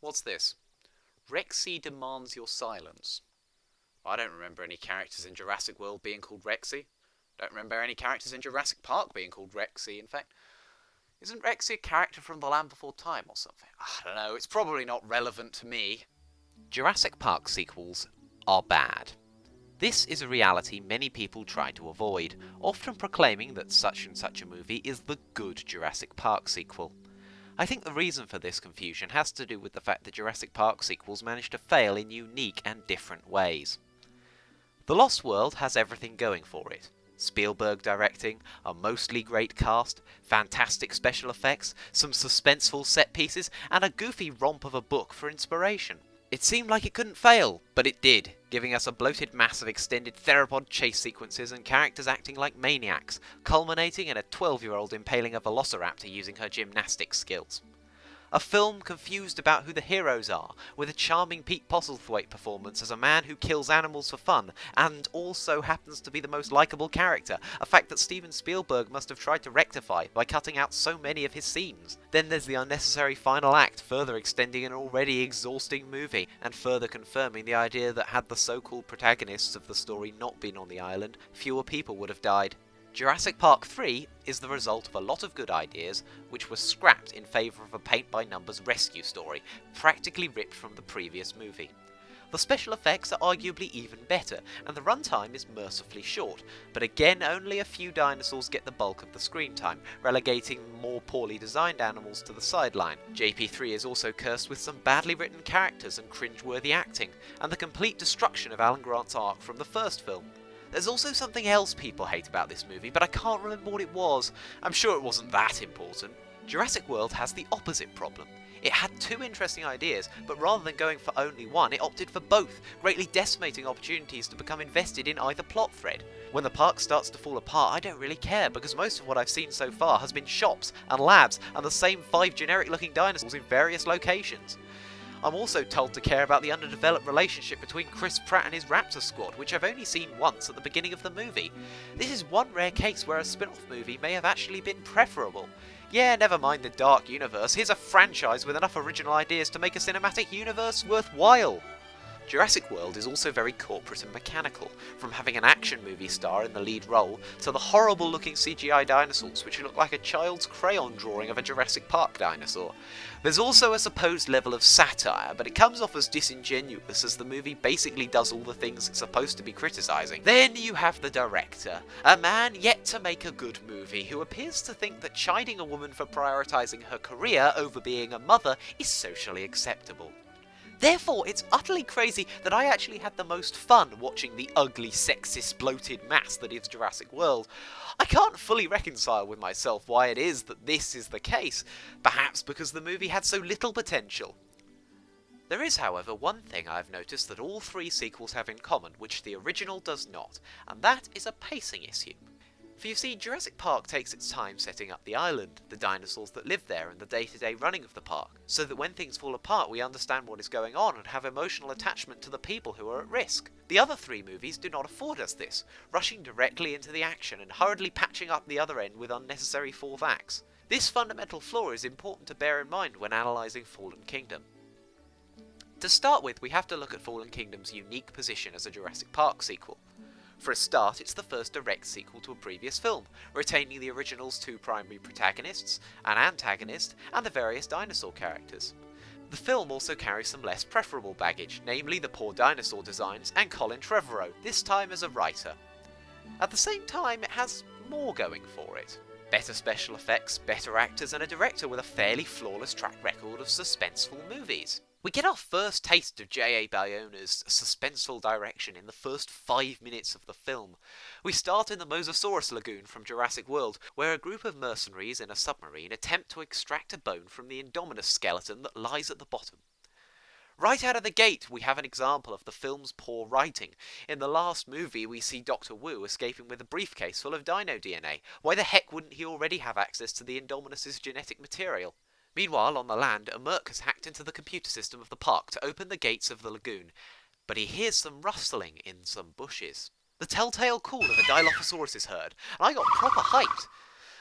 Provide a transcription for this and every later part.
What's this? Rexy demands your silence. I don't remember any characters in Jurassic World being called Rexy. Don't remember any characters in Jurassic Park being called Rexy. In fact, isn't Rexy a character from The Land Before Time or something? I don't know, it's probably not relevant to me. Jurassic Park sequels are bad. This is a reality many people try to avoid, often proclaiming that such and such a movie is the good Jurassic Park sequel. I think the reason for this confusion has to do with the fact that Jurassic Park sequels manage to fail in unique and different ways. The Lost World has everything going for it. Spielberg directing, a mostly great cast, fantastic special effects, some suspenseful set pieces, and a goofy romp of a book for inspiration. It seemed like it couldn't fail, but it did, giving us a bloated mass of extended theropod chase sequences and characters acting like maniacs, culminating in a 12-year-old impaling a velociraptor using her gymnastics skills. A film confused about who the heroes are, with a charming Pete Postlethwaite performance as a man who kills animals for fun, and also happens to be the most likeable character, a fact that Steven Spielberg must have tried to rectify by cutting out so many of his scenes. Then there's the unnecessary final act, further extending an already exhausting movie, and further confirming the idea that had the so-called protagonists of the story not been on the island, fewer people would have died. Jurassic Park 3 is the result of a lot of good ideas, which were scrapped in favour of a paint-by-numbers rescue story, practically ripped from the previous movie. The special effects are arguably even better, and the runtime is mercifully short, but again only a few dinosaurs get the bulk of the screen time, relegating more poorly designed animals to the sideline. JP3 is also cursed with some badly written characters and cringe-worthy acting, and the complete destruction of Alan Grant's arc from the first film. There's also something else people hate about this movie, but I can't remember what it was. I'm sure it wasn't that important. Jurassic World has the opposite problem. It had two interesting ideas, but rather than going for only one, it opted for both, greatly decimating opportunities to become invested in either plot thread. When the park starts to fall apart, I don't really care, because most of what I've seen so far has been shops and labs and the same 5 generic-looking dinosaurs in various locations. I'm also told to care about the underdeveloped relationship between Chris Pratt and his Raptor squad, which I've only seen once at the beginning of the movie. This is one rare case where a spin-off movie may have actually been preferable. Yeah, never mind the dark universe, here's a franchise with enough original ideas to make a cinematic universe worthwhile. Jurassic World is also very corporate and mechanical, from having an action movie star in the lead role to the horrible looking CGI dinosaurs which look like a child's crayon drawing of a Jurassic Park dinosaur. There's also a supposed level of satire, but it comes off as disingenuous as the movie basically does all the things it's supposed to be criticising. Then you have the director, a man yet to make a good movie who appears to think that chiding a woman for prioritising her career over being a mother is socially acceptable. Therefore, it's utterly crazy that I actually had the most fun watching the ugly, sexist, bloated mass that is Jurassic World. I can't fully reconcile with myself why it is that this is the case, perhaps because the movie had so little potential. There is, however, one thing I've noticed that all 3 sequels have in common, which the original does not, and that is a pacing issue. For you see, Jurassic Park takes its time setting up the island, the dinosaurs that live there, and the day-to-day running of the park, so that when things fall apart we understand what is going on and have emotional attachment to the people who are at risk. The other 3 movies do not afford us this, rushing directly into the action and hurriedly patching up the other end with unnecessary fourth acts. This fundamental flaw is important to bear in mind when analysing Fallen Kingdom. To start with, we have to look at Fallen Kingdom's unique position as a Jurassic Park sequel. For a start, it's the first direct sequel to a previous film, retaining the original's 2 primary protagonists, an antagonist, and the various dinosaur characters. The film also carries some less preferable baggage, namely the poor dinosaur designs and Colin Trevorrow, this time as a writer. At the same time, it has more going for it. Better special effects, better actors, and a director with a fairly flawless track record of suspenseful movies. We get our first taste of J.A. Bayona's suspenseful direction in the first 5 minutes of the film. We start in the Mosasaurus Lagoon from Jurassic World, where a group of mercenaries in a submarine attempt to extract a bone from the Indominus skeleton that lies at the bottom. Right out of the gate, we have an example of the film's poor writing. In the last movie, we see Dr. Wu escaping with a briefcase full of dino DNA. Why the heck wouldn't he already have access to the Indominus' genetic material? Meanwhile, on the land, a merc has hacked into the computer system of the park to open the gates of the lagoon, but he hears some rustling in some bushes. The telltale call of a Dilophosaurus is heard, and I got proper hyped.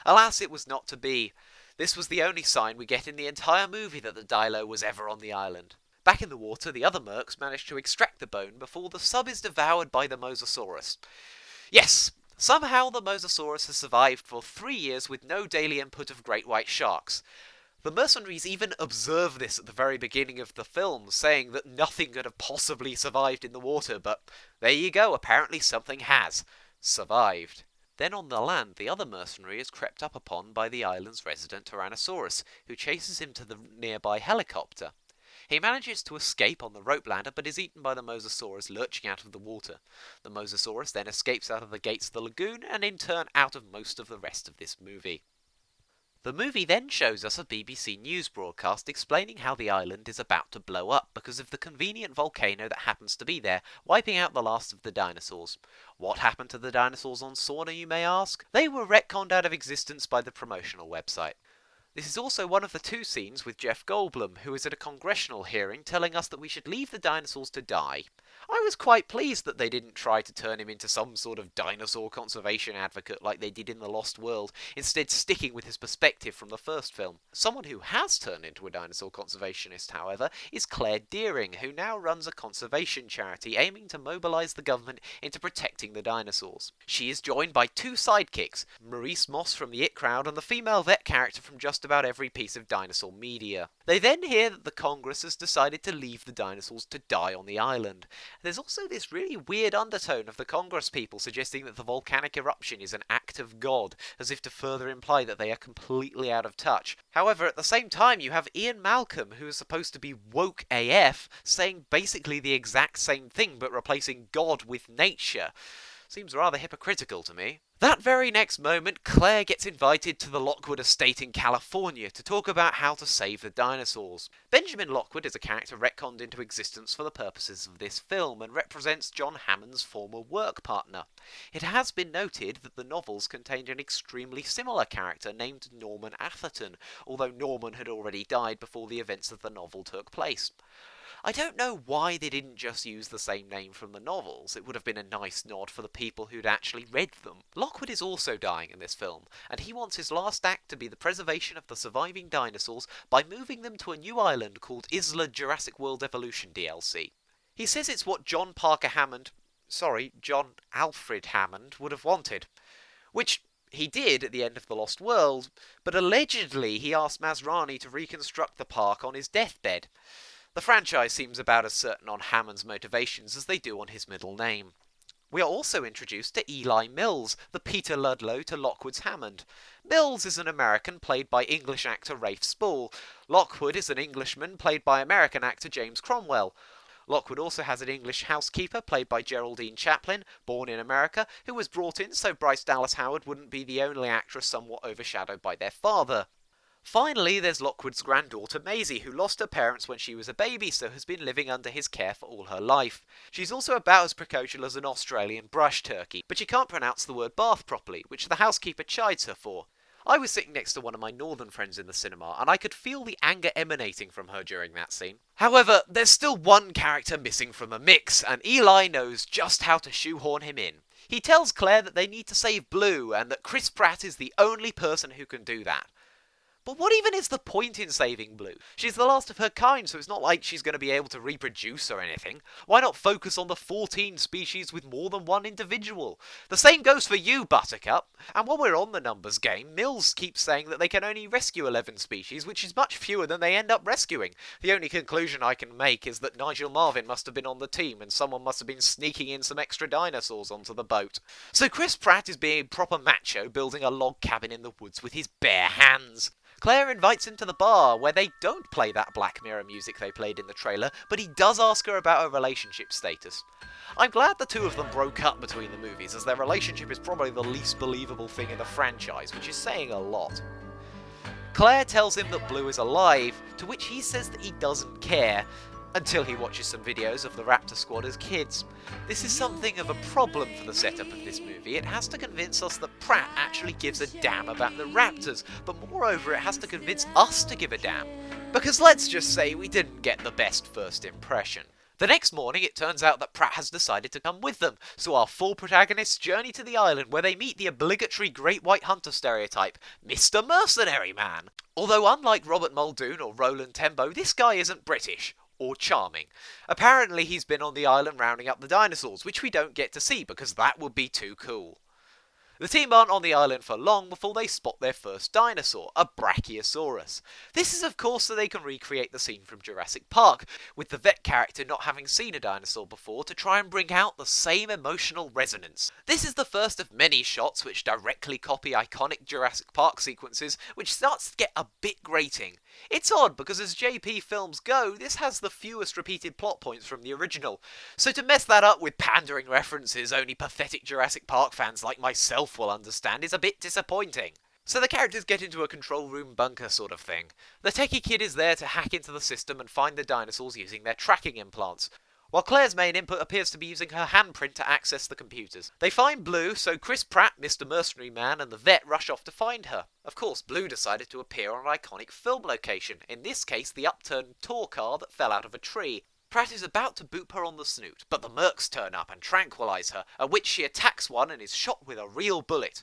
Alas, it was not to be. This was the only sign we get in the entire movie that the Dilo was ever on the island. Back in the water, the other mercs manage to extract the bone before the sub is devoured by the Mosasaurus. Yes, somehow the Mosasaurus has survived for 3 years with no daily input of great white sharks. The mercenaries even observe this at the very beginning of the film, saying that nothing could have possibly survived in the water, but there you go, apparently something has survived. Then on the land, the other mercenary is crept up upon by the island's resident Tyrannosaurus, who chases him to the nearby helicopter. He manages to escape on the rope ladder, but is eaten by the Mosasaurus lurching out of the water. The Mosasaurus then escapes out of the gates of the lagoon, and in turn out of most of the rest of this movie. The movie then shows us a BBC News broadcast explaining how the island is about to blow up because of the convenient volcano that happens to be there, wiping out the last of the dinosaurs. What happened to the dinosaurs on Sauna, you may ask? They were retconned out of existence by the promotional website. This is also one of the 2 scenes with Jeff Goldblum, who is at a congressional hearing telling us that we should leave the dinosaurs to die. I was quite pleased that they didn't try to turn him into some sort of dinosaur conservation advocate like they did in The Lost World, instead sticking with his perspective from the first film. Someone who has turned into a dinosaur conservationist, however, is Claire Dearing, who now runs a conservation charity aiming to mobilise the government into protecting the dinosaurs. She is joined by 2 sidekicks, Maurice Moss from the It Crowd and the female vet character from just about every piece of dinosaur media. They then hear that the Congress has decided to leave the dinosaurs to die on the island. There's also this really weird undertone of the Congress people suggesting that the volcanic eruption is an act of God, as if to further imply that they are completely out of touch. However, at the same time, you have Ian Malcolm, who is supposed to be woke AF, saying basically the exact same thing but replacing God with nature. Seems rather hypocritical to me. That very next moment, Claire gets invited to the Lockwood estate in California to talk about how to save the dinosaurs. Benjamin Lockwood is a character retconned into existence for the purposes of this film and represents John Hammond's former work partner. It has been noted that the novels contained an extremely similar character named Norman Atherton, although Norman had already died before the events of the novel took place. I don't know why they didn't just use the same name from the novels. It would have been a nice nod for the people who'd actually read them. Lockwood is also dying in this film, and he wants his last act to be the preservation of the surviving dinosaurs by moving them to a new island called Isla Jurassic World Evolution DLC. He says it's what John Alfred Hammond would have wanted, which he did at the end of The Lost World, but allegedly he asked Masrani to reconstruct the park on his deathbed. The franchise seems about as certain on Hammond's motivations as they do on his middle name. We are also introduced to Eli Mills, the Peter Ludlow to Lockwood's Hammond. Mills is an American played by English actor Rafe Spall. Lockwood is an Englishman played by American actor James Cromwell. Lockwood also has an English housekeeper played by Geraldine Chaplin, born in America, who was brought in so Bryce Dallas Howard wouldn't be the only actress somewhat overshadowed by their father. Finally, there's Lockwood's granddaughter Maisie, who lost her parents when she was a baby, so has been living under his care for all her life. She's also about as precocial as an Australian brush turkey, but she can't pronounce the word bath properly, which the housekeeper chides her for. I was sitting next to one of my northern friends in the cinema, and I could feel the anger emanating from her during that scene. However, there's still one character missing from the mix, and Eli knows just how to shoehorn him in. He tells Claire that they need to save Blue, and that Chris Pratt is the only person who can do that. But what even is the point in saving Blue? She's the last of her kind, so it's not like she's going to be able to reproduce or anything. Why not focus on the 14 species with more than one individual? The same goes for you, Buttercup. And while we're on the numbers game, Mills keeps saying that they can only rescue 11 species, which is much fewer than they end up rescuing. The only conclusion I can make is that Nigel Marvin must have been on the team and someone must have been sneaking in some extra dinosaurs onto the boat. So Chris Pratt is being proper macho, building a log cabin in the woods with his bare hands. Claire invites him to the bar, where they don't play that Black Mirror music they played in the trailer, but he does ask her about her relationship status. I'm glad the two of them broke up between the movies, as their relationship is probably the least believable thing in the franchise, which is saying a lot. Claire tells him that Blue is alive, to which he says that he doesn't care, until he watches some videos of the Raptor Squad as kids. This is something of a problem for the setup of this movie. It has to convince us that Pratt actually gives a damn about the Raptors, but moreover it has to convince us to give a damn. Because let's just say we didn't get the best first impression. The next morning, it turns out that Pratt has decided to come with them, so our four protagonists journey to the island where they meet the obligatory Great White Hunter stereotype, Mr. Mercenary Man. Although unlike Robert Muldoon or Roland Tembo, this guy isn't British. Or charming. Apparently he's been on the island rounding up the dinosaurs, which we don't get to see because that would be too cool. The team aren't on the island for long before they spot their first dinosaur, a Brachiosaurus. This is of course so they can recreate the scene from Jurassic Park, with the vet character not having seen a dinosaur before to try and bring out the same emotional resonance. This is the first of many shots which directly copy iconic Jurassic Park sequences, which starts to get a bit grating. It's odd because as JP films go, this has the fewest repeated plot points from the original, so to mess that up with pandering references only pathetic Jurassic Park fans like myself will understand is a bit disappointing. So the characters get into a control room bunker sort of thing. The techie kid is there to hack into the system and find the dinosaurs using their tracking implants, while Claire's main input appears to be using her handprint to access the computers. They find Blue, so Chris Pratt, Mr. Mercenary Man, and the vet rush off to find her. Of course, Blue decided to appear on an iconic film location, in this case the upturned tour car that fell out of a tree. Pratt is about to boop her on the snoot, but the mercs turn up and tranquilise her, at which she attacks one and is shot with a real bullet.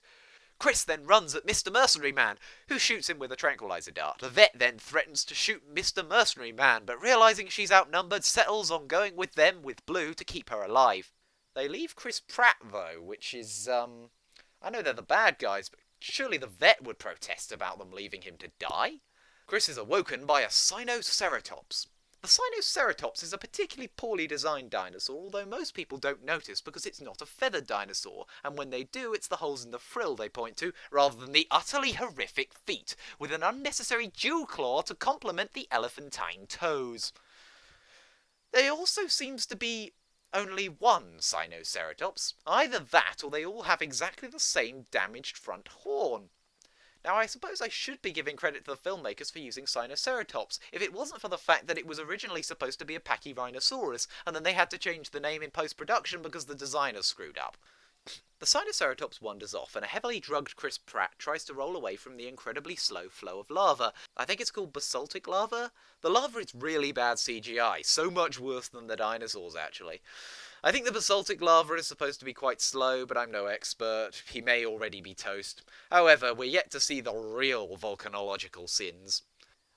Chris then runs at Mr. Mercenary Man, who shoots him with a tranquilizer dart. The vet then threatens to shoot Mr. Mercenary Man, but realising she's outnumbered, settles on going with them with Blue to keep her alive. They leave Chris Pratt, though, which is, I know they're the bad guys, but surely the vet would protest about them leaving him to die? Chris is awoken by a Sinoceratops. The Sinoceratops is a particularly poorly designed dinosaur, although most people don't notice because it's not a feathered dinosaur, and when they do, it's the holes in the frill they point to, rather than the utterly horrific feet, with an unnecessary dew claw to complement the elephantine toes. There also seems to be only one Sinoceratops. Either that, or they all have exactly the same damaged front horn. Now, I suppose I should be giving credit to the filmmakers for using Sinoceratops, if it wasn't for the fact that it was originally supposed to be a Pachyrhinosaurus, and then they had to change the name in post-production because the designers screwed up. The Sinoceratops wanders off, and a heavily drugged Chris Pratt tries to roll away from the incredibly slow flow of lava. I think it's called basaltic lava? The lava is really bad CGI, so much worse than the dinosaurs, actually. I think the basaltic lava is supposed to be quite slow, but I'm no expert. He may already be toast. However, we're yet to see the real volcanological sins.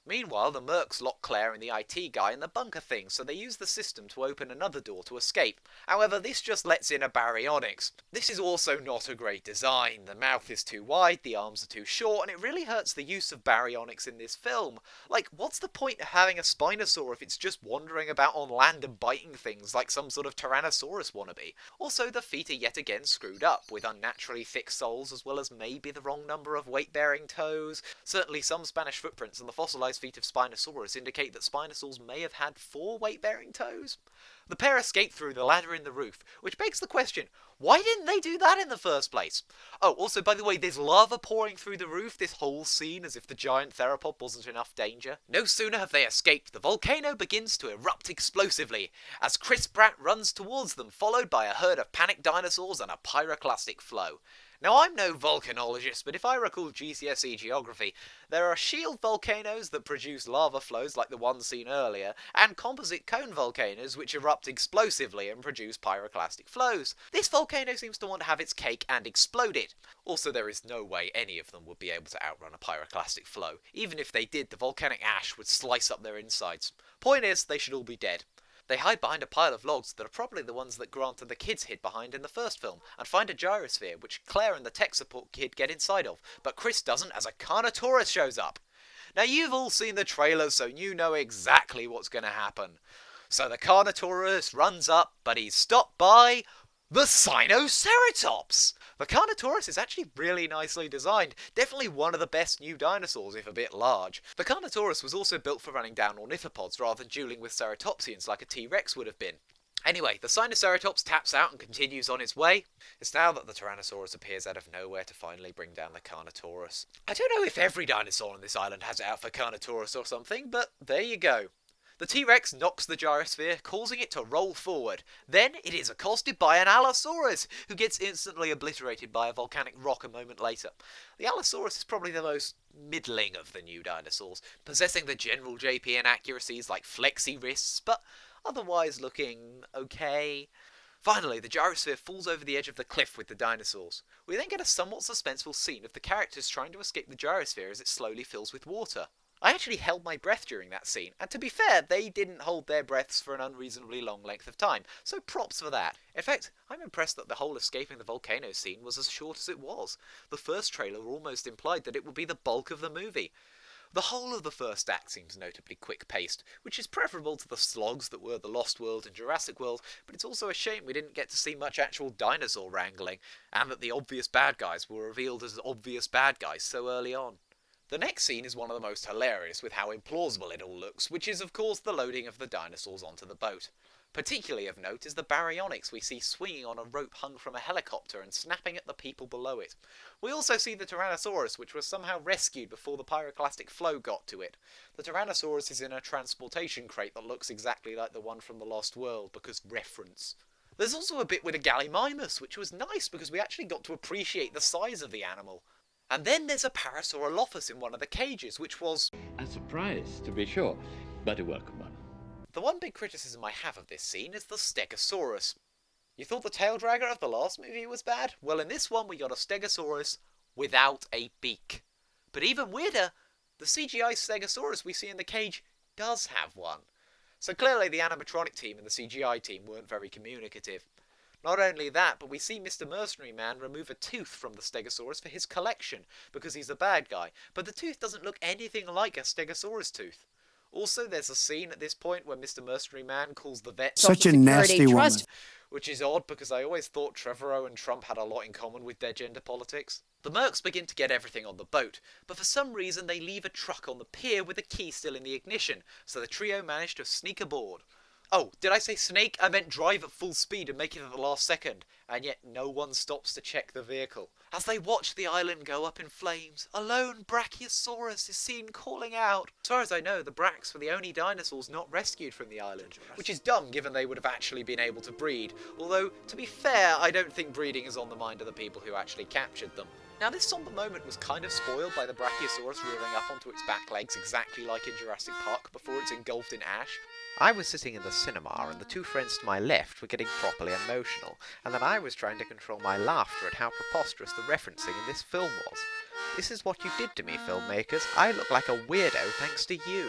Meanwhile, the mercs lock Claire and the IT guy in the bunker thing, so they use the system to open another door to escape. However, this just lets in a baryonyx. This is also not a great design. The mouth is too wide, the arms are too short, and it really hurts the use of baryonyx in this film. Like, what's the point of having a Spinosaur if it's just wandering about on land and biting things like some sort of Tyrannosaurus wannabe? Also, the feet are yet again screwed up, with unnaturally thick soles as well as maybe the wrong number of weight-bearing toes. Certainly some Spanish footprints on the fossilized feet of Spinosaurus indicate that Spinosaurs may have had 4 weight-bearing toes. The pair escape through the ladder in the roof, which begs the question, why didn't they do that in the first place? Oh, also, by the way, there's lava pouring through the roof this whole scene as if the giant theropod wasn't enough danger. No sooner have they escaped, the volcano begins to erupt explosively, as Chris Pratt runs towards them, followed by a herd of panicked dinosaurs and a pyroclastic flow. Now, I'm no volcanologist, but if I recall GCSE geography, there are shield volcanoes that produce lava flows like the one seen earlier, and composite cone volcanoes which erupt explosively and produce pyroclastic flows. This volcano seems to want to have its cake and explode it. Also, there is no way any of them would be able to outrun a pyroclastic flow. Even if they did, the volcanic ash would slice up their insides. Point is, they should all be dead. They hide behind a pile of logs that are probably the ones that Grant and the kids hid behind in the first film, and find a gyrosphere which Claire and the tech support kid get inside of, but Chris doesn't as a Carnotaurus shows up. Now, you've all seen the trailers, so you know exactly what's going to happen. So the Carnotaurus runs up, but he's stopped by the Sinoceratops! The Carnotaurus is actually really nicely designed, definitely one of the best new dinosaurs if a bit large. The Carnotaurus was also built for running down ornithopods rather than dueling with ceratopsians like a T-Rex would have been. Anyway, the Sinoceratops taps out and continues on its way. It's now that the Tyrannosaurus appears out of nowhere to finally bring down the Carnotaurus. I don't know if every dinosaur on this island has it out for Carnotaurus or something, but there you go. The T-Rex knocks the gyrosphere, causing it to roll forward. Then it is accosted by an Allosaurus, who gets instantly obliterated by a volcanic rock a moment later. The Allosaurus is probably the most middling of the new dinosaurs, possessing the general JP inaccuracies like flexi wrists, but otherwise looking okay. Finally, the gyrosphere falls over the edge of the cliff with the dinosaurs. We then get a somewhat suspenseful scene of the characters trying to escape the gyrosphere as it slowly fills with water. I actually held my breath during that scene, and to be fair, they didn't hold their breaths for an unreasonably long length of time, so props for that. In fact, I'm impressed that the whole escaping the volcano scene was as short as it was. The first trailer almost implied that it would be the bulk of the movie. The whole of the first act seems notably quick-paced, which is preferable to the slogs that were The Lost World and Jurassic World, but it's also a shame we didn't get to see much actual dinosaur wrangling, and that the obvious bad guys were revealed as obvious bad guys so early on. The next scene is one of the most hilarious with how implausible it all looks, which is of course the loading of the dinosaurs onto the boat. Particularly of note is the baryonyx we see swinging on a rope hung from a helicopter and snapping at the people below it. We also see the Tyrannosaurus, which was somehow rescued before the pyroclastic flow got to it. The Tyrannosaurus is in a transportation crate that looks exactly like the one from The Lost World, because reference. There's also a bit with a Gallimimus, which was nice because we actually got to appreciate the size of the animal. And then there's a Parasaurolophus in one of the cages, which was a surprise, to be sure, but a welcome one. The one big criticism I have of this scene is the Stegosaurus. You thought the tail dragger of the last movie was bad? Well, in this one we got a Stegosaurus without a beak. But even weirder, the CGI Stegosaurus we see in the cage does have one. So clearly the animatronic team and the CGI team weren't very communicative. Not only that, but we see Mr. Mercenary Man remove a tooth from the Stegosaurus for his collection, because he's a bad guy, but the tooth doesn't look anything like a Stegosaurus tooth. Also, there's a scene at this point where Mr. Mercenary Man calls the vet such a nasty woman. Which is odd, because I always thought Trevorrow and Trump had a lot in common with their gender politics. The Mercs begin to get everything on the boat, but for some reason they leave a truck on the pier with a key still in the ignition, so the trio manage to sneak aboard. Oh, did I say snake? I meant drive at full speed and make it at the last second, and yet no one stops to check the vehicle. As they watch the island go up in flames, a lone Brachiosaurus is seen calling out. As far as I know, the Brachs were the only dinosaurs not rescued from the island, which is dumb given they would have actually been able to breed, although, to be fair, I don't think breeding is on the mind of the people who actually captured them. Now, this somber moment was kind of spoiled by the Brachiosaurus rearing up onto its back legs exactly like in Jurassic Park before it's engulfed in ash. I was sitting in the cinema and the two friends to my left were getting properly emotional, and then I was trying to control my laughter at how preposterous the referencing in this film was. This is what you did to me, filmmakers. I look like a weirdo thanks to you.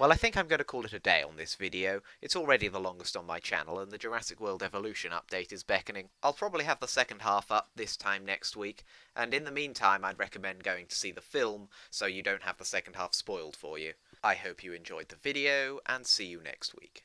Well, I think I'm going to call it a day on this video. It's already the longest on my channel, and the Jurassic World Evolution update is beckoning. I'll probably have the second half up this time next week, and in the meantime I'd recommend going to see the film, so you don't have the second half spoiled for you. I hope you enjoyed the video, and see you next week.